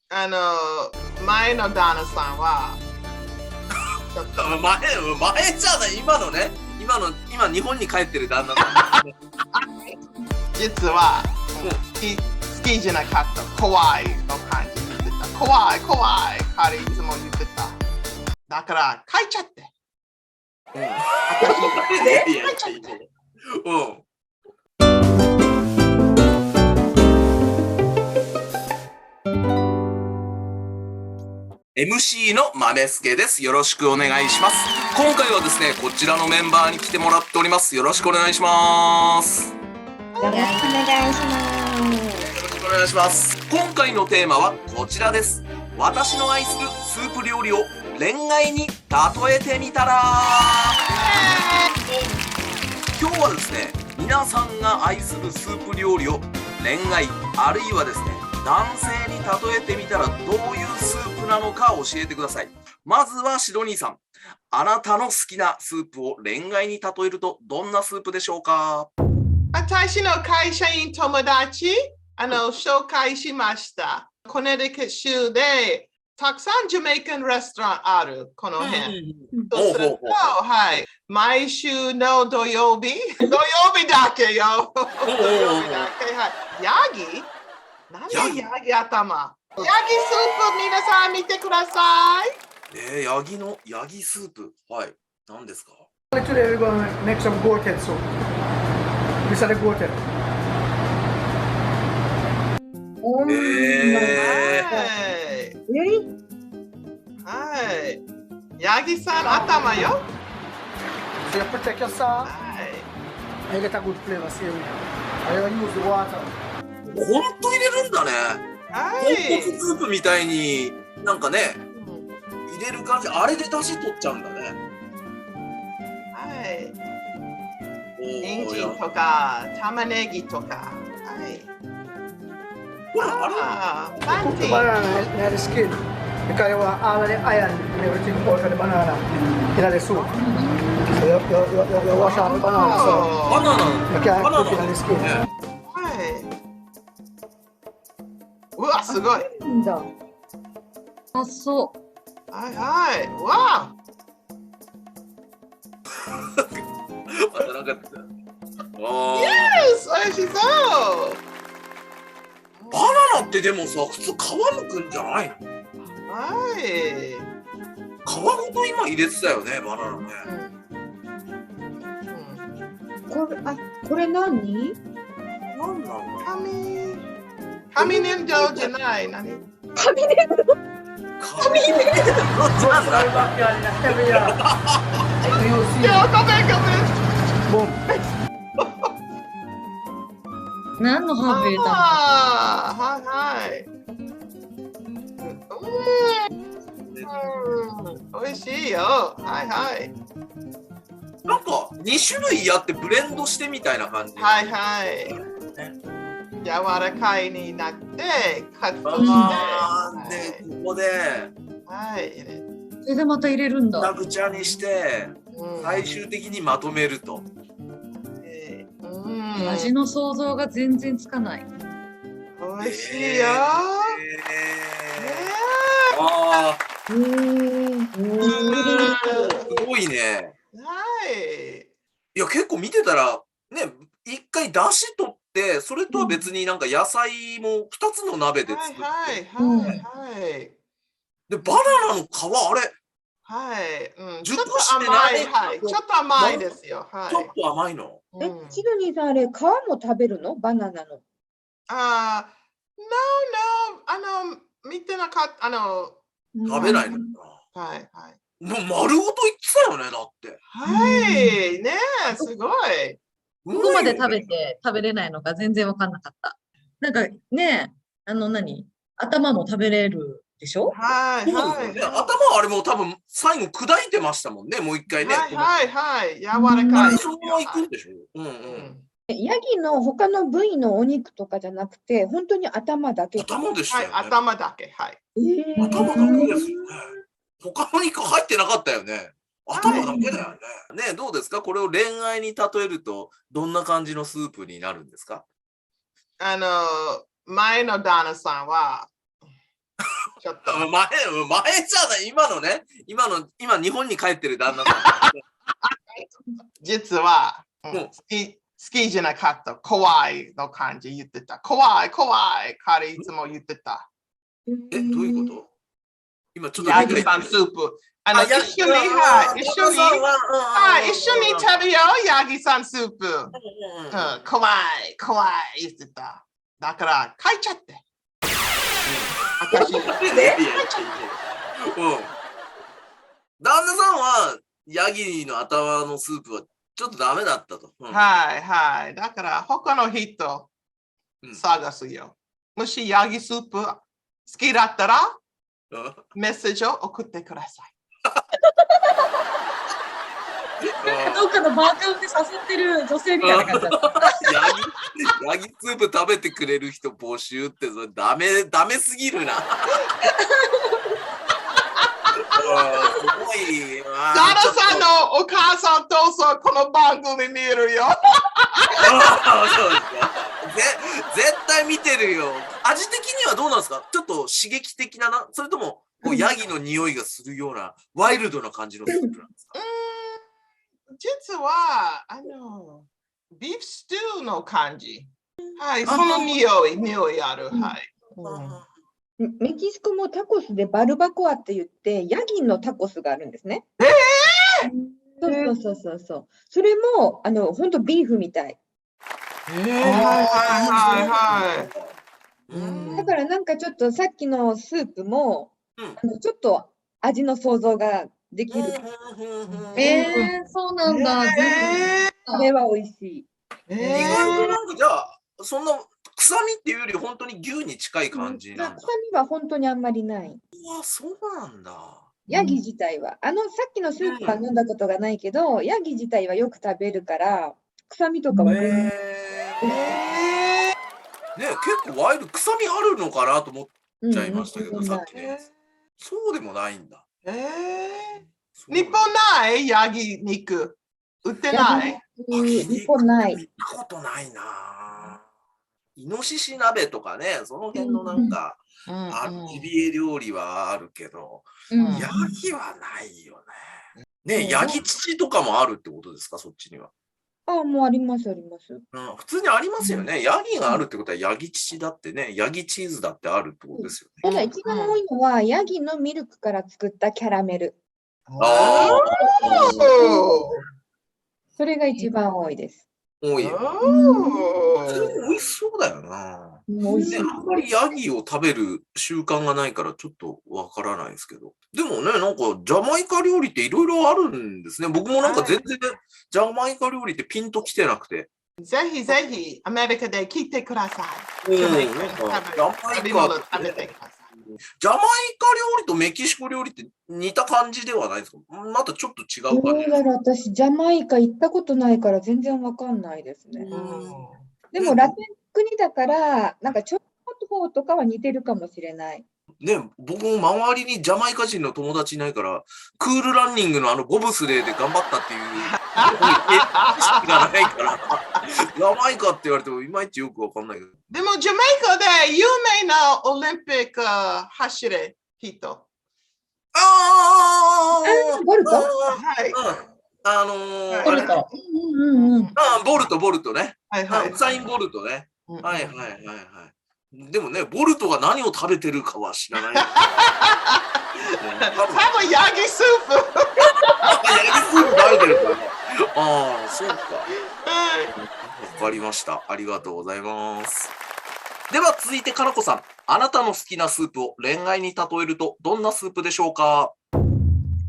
あの、前の旦那さんは、ちょっと前じゃない、今のね。今日本に帰ってる旦那さん。実は、好きじゃなかった。怖いの感じで言ってた。怖い。彼いつも言ってた。だから、書いちゃって。いやうん。MC の豆助です。よろしくお願いします。今回はですね、こちらのメンバーに来てもらっております。よろしくお願いします。よろしくお願いします。よろしくお願いします。今回のテーマはこちらです。私の愛するスープ料理を恋愛に例えてみたら。今日はですね、皆さんが愛するスープ料理を恋愛あるいはですね、男性に例えてみたらどういうスープなのか教えてください。まずはシドニーさん、あなたの好きなスープを恋愛に例えるとどんなスープでしょうか？私の会社員友達、紹介しました。コネティカット州でたくさんジャマイカンレストランある、この辺。そうすると、はい、毎週の土曜日だけよ。土曜日だけ、はい。ヤギなんでヤギ頭ヤギスープ皆さん見てください。ヤギスープ。はい。何ですか？ Today we're going to make some goat head soup. This is a goat head. はい。ヤギさん頭よ。So you protect your salt and you get a good flavor. See, and you use the water. ほんと入れるんだね。はい豚骨スープみたいになんかね、入れる感じ、あれで出汁取っちゃうんだね。はい。人参とか玉ねぎとか。はい。Cook the banana in the skin because you want all of the iron and everything out of the banana in the soup. So you wash off the banana. So バナナ。 you can't cook it in the skin. はい。うわ、すごい。なんだ。あ、そはいはい。わまたなんかあ。Yes! 美味しそう。バナナってでもさ、普通皮むくんじゃないの？はい。皮ごと今入れてたよね、バナナね。これ何？なんだろう。紙粘土じゃない。何？紙粘土。紙粘土なんだ。何のハーブ入れたの？はいはい。美味しいよ。はいはい。なんか2種類あってブレンドしてみたいな感じ。はいはい。柔らかいになってカットして、でここで、はい、それでまた入れるんだ。ぐちゃにして、最終的にまとめると。味の想像が全然つかない。美味しいよ。すごいね。はい。いや結構見てたらね、一回出汁取ってそれとは別になんか野菜も2つの鍋で作って、でバナナの皮あれ、はい、ちょっと甘い、はい、ちょっと甘いですよ。はい。ちょっと甘いの。シドニーさんあれ皮も食べるの？バナナの。No, 見てなかった。食べないのかな。はいはい。もう丸ごと言ってたよね、だって。はい、ねえ、すごい。どこまで食べれないのか全然わかんなかった。なんかね、頭も食べれるでしょ？はいはい。頭はあれも多分最後砕いてましたもんね、もう一回ね。はいはい、柔らかい。そのままいくんでしょ？ヤギの他の部位のお肉とかじゃなくて、本当に頭だけ。頭でしたよね。頭だけ、はい。頭だけですよね。他の肉入ってなかったよね。頭だけだよね。ね、どうですか？これを恋愛に例えるとどんな感じのスープになるんですか？前の旦那さんはちょっと。前じゃない、今日本に帰ってる旦那さん。実は、好きじゃなかった。怖いの感じ言ってた。怖い。彼いつも言ってた。どういうこと？今ちょっとヤギさんスープ。一緒に食べよう、ヤギさんスープ。怖い言ってた。だから書いちゃって。旦那さんはヤギの頭のスープはちょっとダメだったと。はい。だから他の人探すよ。もしヤギスープ好きだったらメッセージを送ってください。どっかのバーカウンで誘ってる女性みたいな感じだった。ヤギスープ食べてくれる人募集ってそれダメすぎるな。すごい。ダラさんのお母さんとこの番組見るよ。そうですか。絶対見てるよ。味的にはどうなんですか？ちょっと刺激的なそれともこうヤギの匂いがするようなワイルドな感じのスープなんですか？実はビーフステューの感じ。はい、その匂いある。はい。メキシコもタコスでバルバコアって言ってヤギのタコスがあるんですね。そう。それも本当ビーフみたい。だからなんかちょっとさっきのスープもちょっと味の想像ができる。そうなんだ。これは美味しい。意外となんかじゃあそんな臭みっていうより本当に牛に近い感じなんだ。臭みは本当にあんまりない。そうなんだ。ヤギ自体はさっきのスープは飲んだことがないけど、ヤギ自体はよく食べるから臭みとかは全然。結構ワイルド臭みあるのかなと思っちゃいましたけど、さっきのやつ。そうでもないんだ。日本ないヤギ肉売ってない？日本ない。見たことないな。イノシシ鍋とかね、その辺のなんか、ジビエ料理はあるけど、ヤギはないよね。ヤギ乳とかもあるってことですか、そっちには。もうあります。普通にありますよね。ヤギがあるってことはヤギ乳だってね、ヤギチーズだってあるってことですよね。ただ一番多いのはヤギのミルクから作ったキャラメル。それが一番多いです。多いよ。美味しそうだよな。あんまりヤギを食べる習慣がないからちょっとわからないですけど。でもね、なんかジャマイカ料理っていろいろあるんですね。僕もなんか全然ジャマイカ料理ってピンときてなくて。ぜひアメリカで聞いてください。ジャマイカ料理とメキシコ料理って似た感じではないですか？またちょっと違う感じ。私ジャマイカ行ったことないから全然わかんないですね。でもラテン国だからなんかちょっと方とかは似てるかもしれない。ね、僕も周りにジャマイカ人の友達いないからクールランニングのボブスレーで頑張ったっていう意識がないからジャマイカって言われてもいまいちよくわかんないけど。でもジャマイカで有名なオリンピック走る人。ボルト？ボルト。ボルトね。ウサイン・ボルトね。でもね、ボルトが何を食べてるかは知らない。多分ヤギスープ。ヤギスープ食べてるからね。そうか。わかりました。ありがとうございます。では続いてかなこさん、あなたの好きなスープを恋愛に例えるとどんなスープでしょうか？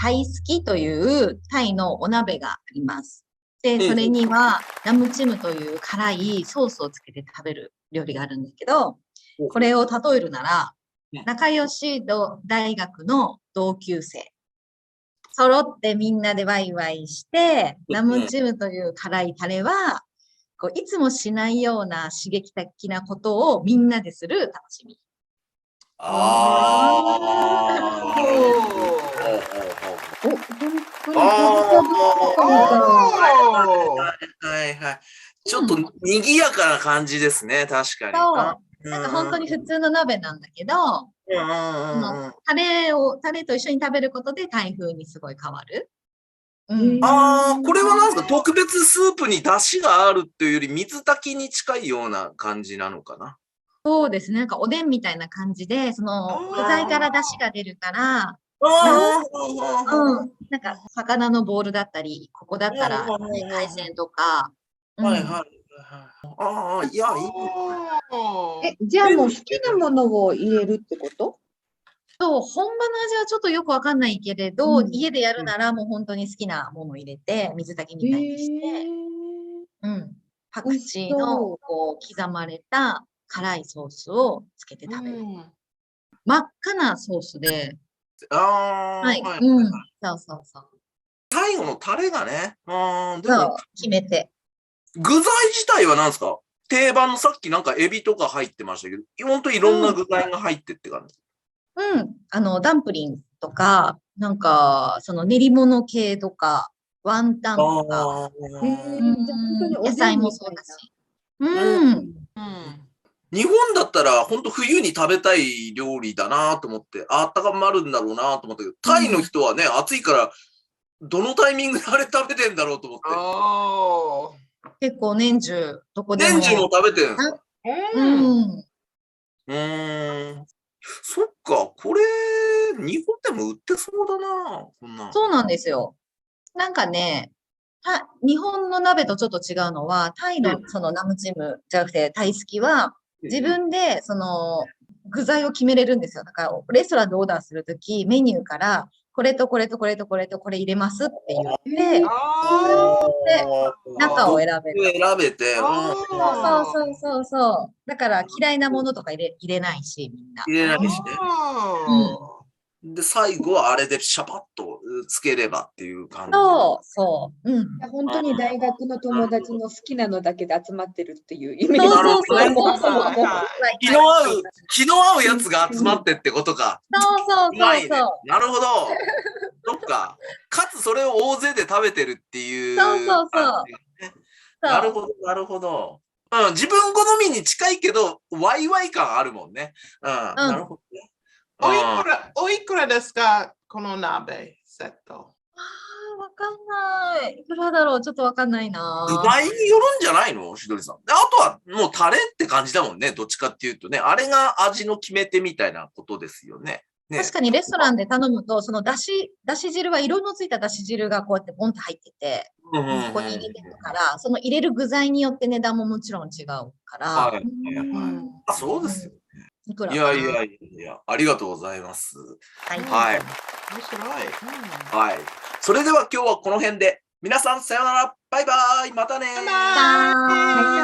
タイスキというタイのお鍋があります。で、それにはラムチムという辛いソースをつけて食べる料理があるんだけど、これを例えるなら、仲良し大学の同級生。揃ってみんなでワイワイして、ラムチムという辛いタレは、いつもしないような刺激的なことをみんなでする楽しみ。ちょっと賑やかな感じですね、確かに。そう。なんか本当に普通の鍋なんだけど、タレと一緒に食べることでタイ風にすごい変わる。ああ、これはなんですか、特別スープに出汁があるっていうより水炊きに近いような感じなのかな。そうですね。なんかおでんみたいな感じで、その具材から出汁が出るから、なんか魚のボールだったり、ここだったら海鮮とか。はいはい。ああ、いや、いい。じゃあもう好きなものを入れるってこと？そう、本場の味はちょっとよくわかんないけれど、家でやるならもう本当に好きなものを入れて、水炊きみたいにして、パクチーのこう刻まれた辛いソースをつけて食べる。真っ赤なソースで、そうそうそう。最後のタレがね、でそうも、決めて。具材自体は何ですか？定番のさっきなんかエビとか入ってましたけど、本当いろんな具材が入ってって感じ。ダンプリンとか、なんか、その練り物系とか、ワンタンとか、野菜もそうだし。日本だったら本当冬に食べたい料理だなと思って、あったかまるんだろうなと思ったけど、タイの人はね、暑いから、どのタイミングであれ食べてんだろうと思って。結構年中、どこでも。年中も食べてるんですか？そっか、これ、日本でも売ってそうだな、こんな。そうなんですよ。なんかね、日本の鍋とちょっと違うのは、タイのそのナムチムじゃなくて、タイスキは、自分でその具材を決めれるんですよ。だから、レストランでオーダーするとき、メニューから、これとこれとこれとこれとこれ入れますって言って、で、中を選べる。選べて。そう。だから嫌いなものとか入れないし、みんな。入れないしね。で、最後はあれでシャパッとつければっていう感じ。そう。本当に大学の友達の好きなのだけで集まってるっていうイメージ。そう。気の合うやつが集まってってことか。そう。なるほど。そっか。かつそれを大勢で食べてるっていう。そう。なるほど。自分好みに近いけど、ワイワイ感あるもんね。なるほどね。おいくらですか、この鍋セット？わかんない。いくらだろう、ちょっとわかんないな。具材によるんじゃないの、しどりさん。あとはもうタレって感じだもんね、どっちかっていうとね。あれが味の決め手みたいなことですよね。確かにレストランで頼むと、そのだし汁は色のついただし汁がこうやってポンと入ってて、ここに入れてるから、その入れる具材によって値段ももちろん違うから。そうですよ。いくらいや、ありがとうございます。はい。面白い。はい。それでは今日はこの辺で、皆さんさようなら、バイバイ、またね。バイバイ。